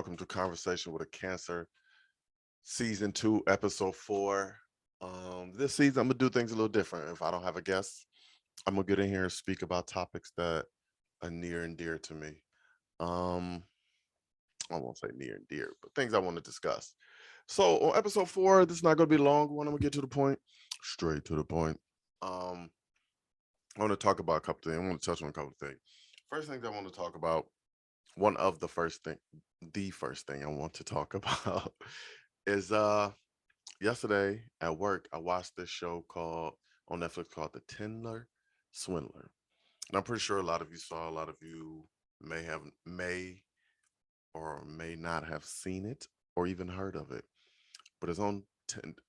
welcome to Conversation with a Cancer, Season 2, Episode 4. This season, I'm going to do things a little different. If I don't have a guest, I'm going to get in here and speak about topics that are near and dear to me. Um, I won't say near and dear, but things I want to discuss. So, on Episode 4, this is not going to be a long one. I'm going to get to the point, straight to the point. Um, I want to talk about a couple things. I want to touch on a couple things. First things I want to talk about, one of the first thing I want to talk about is yesterday at work I watched this show called on Netflix called The Tinder Swindler. And I'm pretty sure a lot of you saw, a lot of you may or may not have seen it or even heard of it. But Tinder.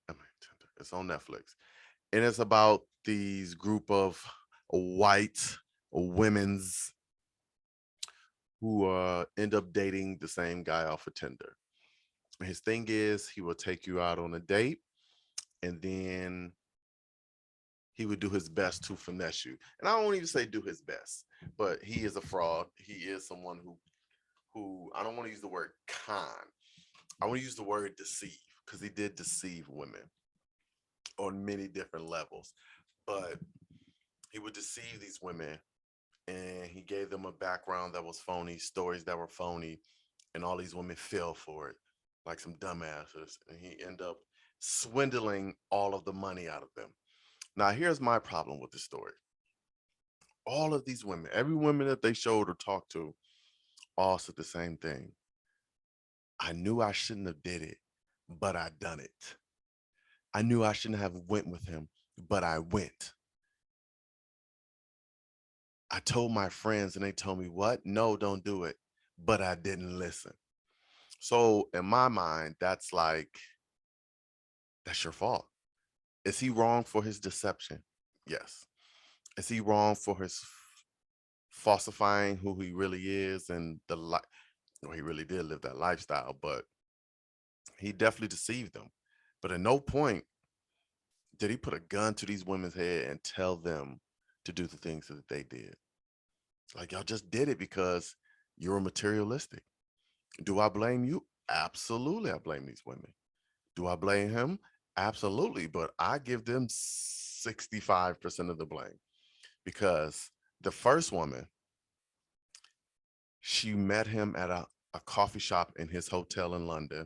It's on Netflix. And it's about these group of white women's who end up dating the same guy off of Tinder. His thing is he will take you out on a date and then he would do his best to finesse you. And I won't even say do his best, but he is a fraud. He is someone who I don't want to use the word con. I want to use the word deceive because he did deceive women on many different levels. But he would deceive these women and he gave them a background that was phony, stories that were phony, and all these women fell for it like some dumbasses. And he ended up swindling all of the money out of them. Now, here's my problem with the story. All of these women, every woman that they showed or talked to, all said the same thing. I knew I shouldn't have did it, but I done it. I knew I shouldn't have went with him, but I went. I told my friends and they told me, what? No, don't do it. But I didn't listen. So in my mind, that's your fault. Is he wrong for his deception? Yes. Is he wrong for his falsifying who he really is and the life? Well, he really did live that lifestyle, but he definitely deceived them. But at no point did he put a gun to these women's head and tell them to do the things that they did. Like y'all just did it because you're materialistic. Do I blame you? Absolutely, I blame these women. Do I blame him? Absolutely, but I give them 65% of the blame because the first woman, she met him at a coffee shop in his hotel in London.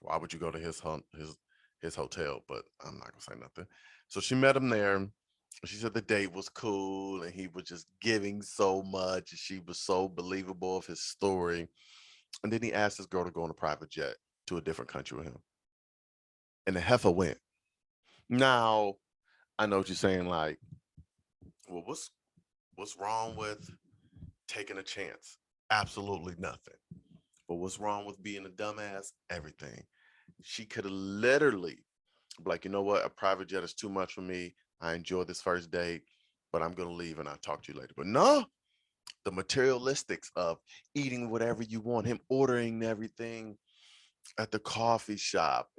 Why would you go to his hotel? But I'm not gonna say nothing. So she met him there. She said the date was cool and he was just giving so much. And she was so believable of his story. And then he asked this girl to go on a private jet to a different country with him. And the heifer went. Now, I know what you're saying, like, well, what's wrong with taking a chance? Absolutely nothing. But what's wrong with being a dumbass? Everything. She could have literally be like, you know what, a private jet is too much for me. I enjoy this first date, but I'm gonna leave and I'll talk to you later. But no, the materialistics of eating whatever you want, him ordering everything at the coffee shop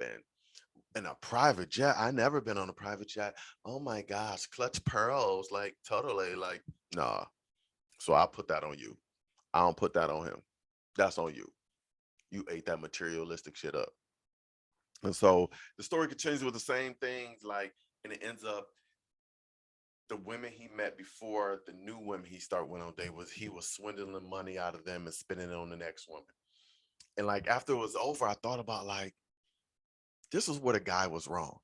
and a private jet. I never been on a private jet. Oh my gosh, clutch pearls, like totally like nah. So I put that on you. I don't put that on him. That's on you. You ate that materialistic shit up. And so the story continues with the same things, like, and it ends up the women he met before the new women he started went on date was he was swindling money out of them and spending it on the next woman. And like after it was over, I thought about like this is where the guy was wrong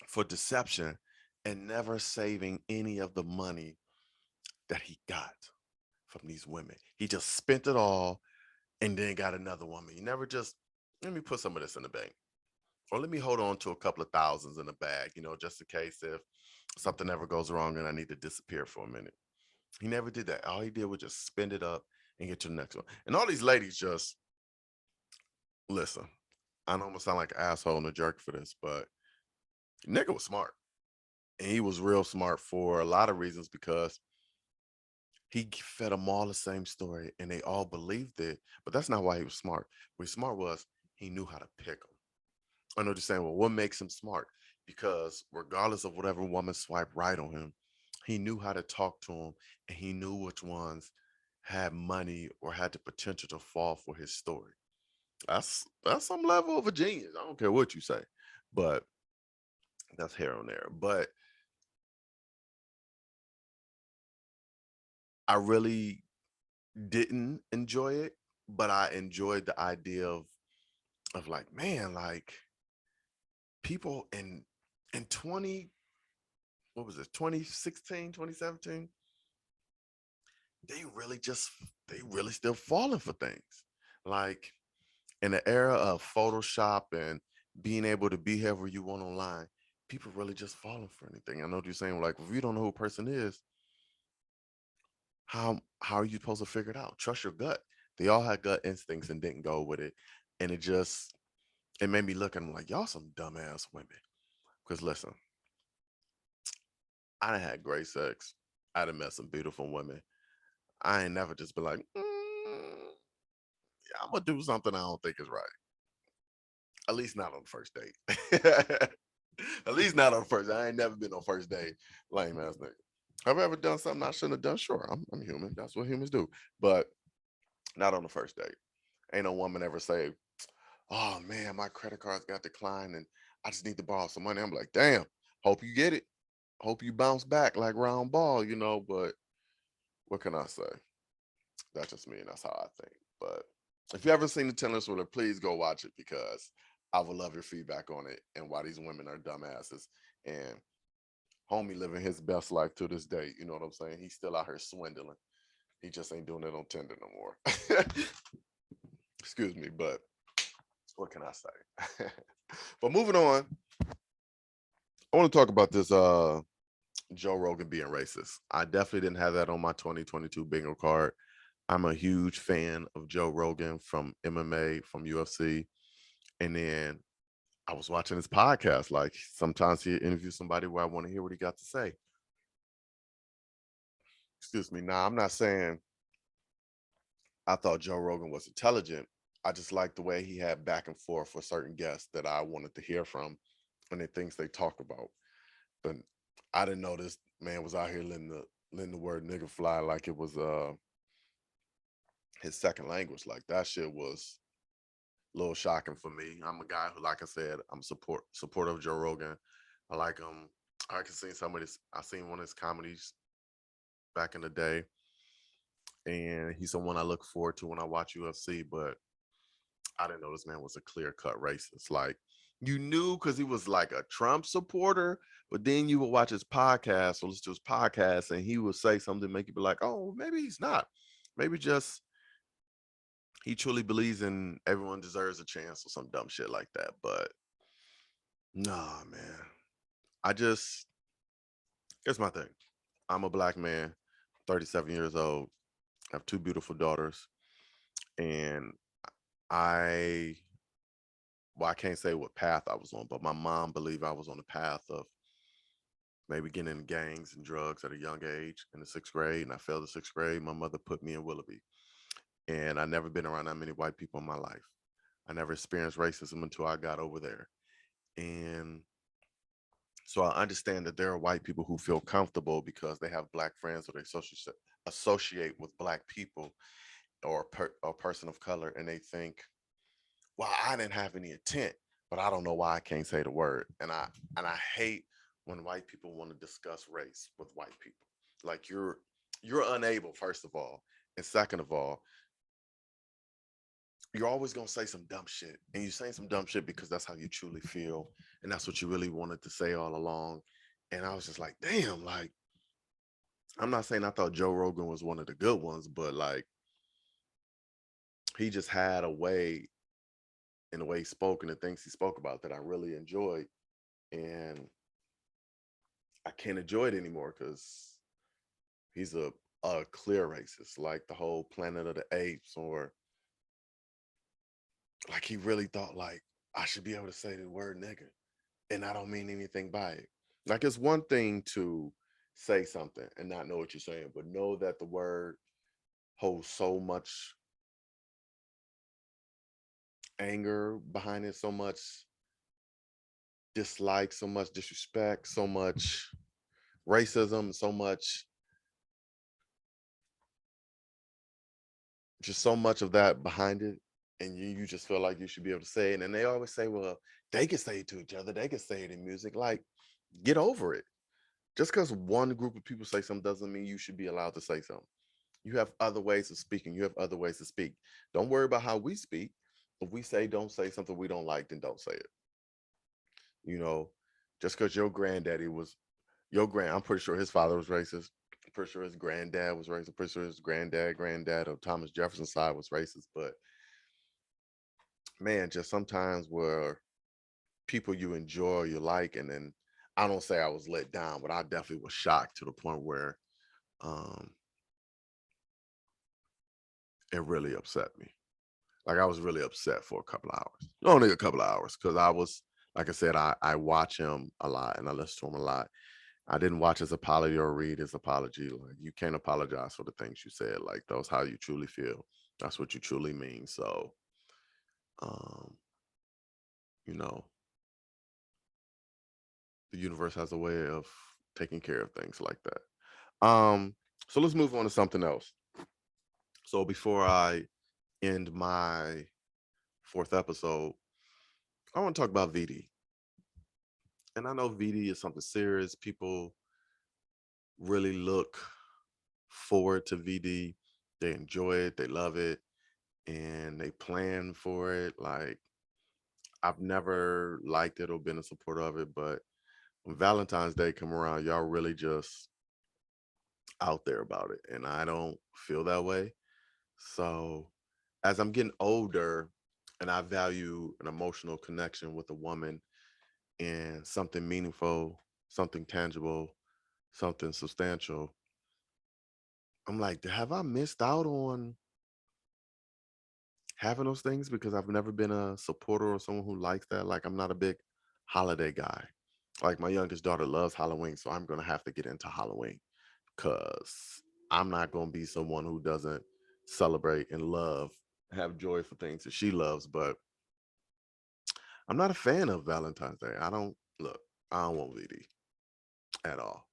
for deception and never saving any of the money that he got from these women. He just spent it all and then got another woman. You never just let me put some of this in the bank. Or let me hold on to a couple of thousands in the bag, just in case if something ever goes wrong and I need to disappear for a minute. He never did that. All he did was just spend it up and get to the next one. And all these ladies just listen. I know I'm gonna sound like an asshole and a jerk for this, but nigga was smart. And he was real smart for a lot of reasons because he fed them all the same story and they all believed it. But that's not why he was smart. What he smart was he knew how to pick them. I know you're saying, well, what makes him smart? Because regardless of whatever woman swiped right on him, he knew how to talk to them and he knew which ones had money or had the potential to fall for his story. That's some level of a genius. I don't care what you say, but that's here on there. But I really didn't enjoy it, but I enjoyed the idea of like, man, like people in 20, what was it, 2016, 2017, they really just they really still falling for things. Like in the era of Photoshop and being able to be whoever you want online, people really just falling for anything. I know what you're saying. Like, if you don't know who a person is, how are you supposed to figure it out? Trust your gut. They all had gut instincts and didn't go with it. And it made me look at them like, y'all some dumbass women. Because listen, I done had great sex. I done met some beautiful women. I ain't never just been like, yeah, I'm gonna do something I don't think is right. At least not on the first date. At least not on first. I ain't never been on first date. Lame ass nigga. Have I ever done something I shouldn't have done? Sure, I'm human. That's what humans do. But not on the first date. Ain't no woman ever say, "Oh man, my credit cards got declined and I just need to borrow some money." I'm like, "Damn, hope you get it. Hope you bounce back like round ball, you know." But what can I say? That's just me, and that's how I think. But if you haven't seen the Tennis Thriller, please go watch it because I would love your feedback on it and why these women are dumbasses. And homie living his best life to this day. You know what I'm saying? He's still out here swindling. He just ain't doing it on Tinder no more. Excuse me, but what can I say? But moving on, I want to talk about this Joe Rogan being racist. I definitely didn't have that on my 2022 bingo card. I'm a huge fan of Joe Rogan from MMA, from UFC. And then I was watching his podcast. Like sometimes he interviews somebody where I want to hear what he got to say. Excuse me. Now, I'm not saying I thought Joe Rogan was intelligent. I just liked the way he had back and forth with certain guests that I wanted to hear from and the things they talk about. But I didn't know this man was out here letting the word nigga fly like it was his second language. Like that shit was a little shocking for me. I'm a guy who, like I said, I'm supportive of Joe Rogan. I like him. I can see some of this. I seen one of his comedies back in the day, and he's someone I look forward to when I watch UFC. But I didn't know this man was a clear cut racist. Like you knew because he was like a Trump supporter, but then you would watch his podcast or listen to his podcast, and he would say something to make you be like, oh, maybe he's not. Maybe just he truly believes in everyone deserves a chance or some dumb shit like that. But nah, man. I just Here's my thing. I'm a black man, 37 years old. I have two beautiful daughters, and I I can't say what path I was on, but my mom believed I was on the path of maybe getting in gangs and drugs at a young age in the sixth grade, and I failed the sixth grade. My mother put me in Willoughby, and I never been around that many white people in my life. I never experienced racism until I got over there, and so I understand that there are white people who feel comfortable because they have black friends or they associate with black people or or person of color, and they think, "Well, I didn't have any intent, but I don't know why I can't say the word." And I hate when white people want to discuss race with white people. Like you're unable, first of all, and second of all, you're always gonna say some dumb shit, and you're saying some dumb shit because that's how you truly feel, and that's what you really wanted to say all along. And I was just like, damn, like I'm not saying I thought Joe Rogan was one of the good ones, but like he just had a way in the way he spoke and the things he spoke about that I really enjoyed. And I can't enjoy it anymore because he's a clear racist, like the whole Planet of the Apes, or like he really thought like I should be able to say the word nigga and I don't mean anything by it. Like it's one thing to say something and not know what you're saying, but know that the word holds so much anger behind it, so much dislike, so much disrespect, so much racism, so much, just so much of that behind it. and you just feel like you should be able to say it. And they always say, well, they can say it to each other, they can say it in music. Like, get over it. Just because one group of people say something doesn't mean you should be allowed to say something. You have other ways of speaking. You have other ways to speak. Don't worry about how we speak. If we say don't say something we don't like, then don't say it. You know, just because your granddaddy was I'm pretty sure his father was racist. I'm pretty sure his granddad was racist. I'm pretty sure his granddad of Thomas Jefferson's side was racist. But man, just sometimes where people you enjoy, you like, and then I don't say I was let down, but I definitely was shocked to the point where um it really upset me. Like I was really upset for a couple of hours. Only a couple of hours, because I was, like I said, I watch him a lot and I listen to him a lot. I didn't watch his apology or read his apology. Like, you can't apologize for the things you said. Like, those how you truly feel. That's what you truly mean. So, um, you know, the universe has a way of taking care of things like that. So let's move on to something else. So before I end my fourth episode, I want to talk about VD. And I know VD is something serious. People really look forward to VD. They enjoy it, they love it, and they plan for it. Like, I've never liked it or been a supporter of it, but when Valentine's Day come around, y'all really just out there about it. And I don't feel that way. So as I'm getting older and I value an emotional connection with a woman and something meaningful, something tangible, something substantial, I'm like, have I missed out on having those things because I've never been a supporter or someone who likes that? Like, I'm not a big holiday guy. Like, my youngest daughter loves Halloween, so I'm gonna have to get into Halloween because I'm not gonna be someone who doesn't celebrate and love, have joy for things that she loves. But I'm not a fan of Valentine's Day. I don't look. I don't want VD at all.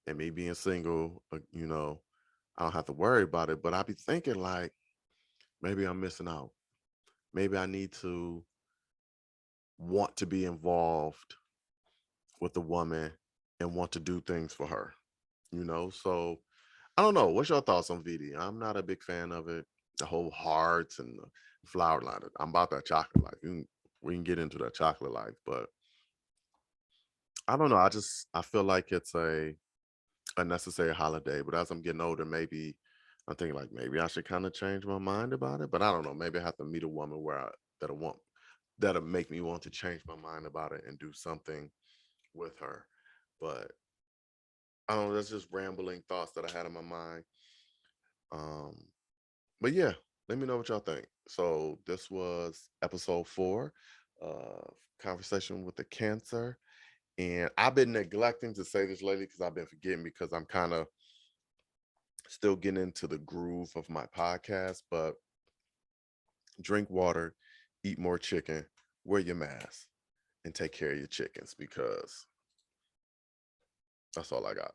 And me being single, I don't have to worry about it. But I be thinking like, maybe I'm missing out. Maybe I need to want to be involved with a woman and want to do things for her. So I don't know. What's your thoughts on VD? I'm not a big fan of it. The whole hearts and the flower line. I'm about that chocolate life. We can get into that chocolate life, but I don't know. I feel like it's a unnecessary holiday. But as I'm getting older, maybe I'm thinking like maybe I should kind of change my mind about it. But I don't know. Maybe I have to meet a woman that'll make me want to change my mind about it and do something with her. But I don't know. That's just rambling thoughts that I had in my mind. Um, but yeah, let me know what y'all think. So this was episode 4 of Conversation with the Cancer. And I've been neglecting to say this lately because I've been forgetting because I'm kind of still getting into the groove of my podcast. But drink water, eat more chicken, wear your mask, and take care of your chickens because that's all I got.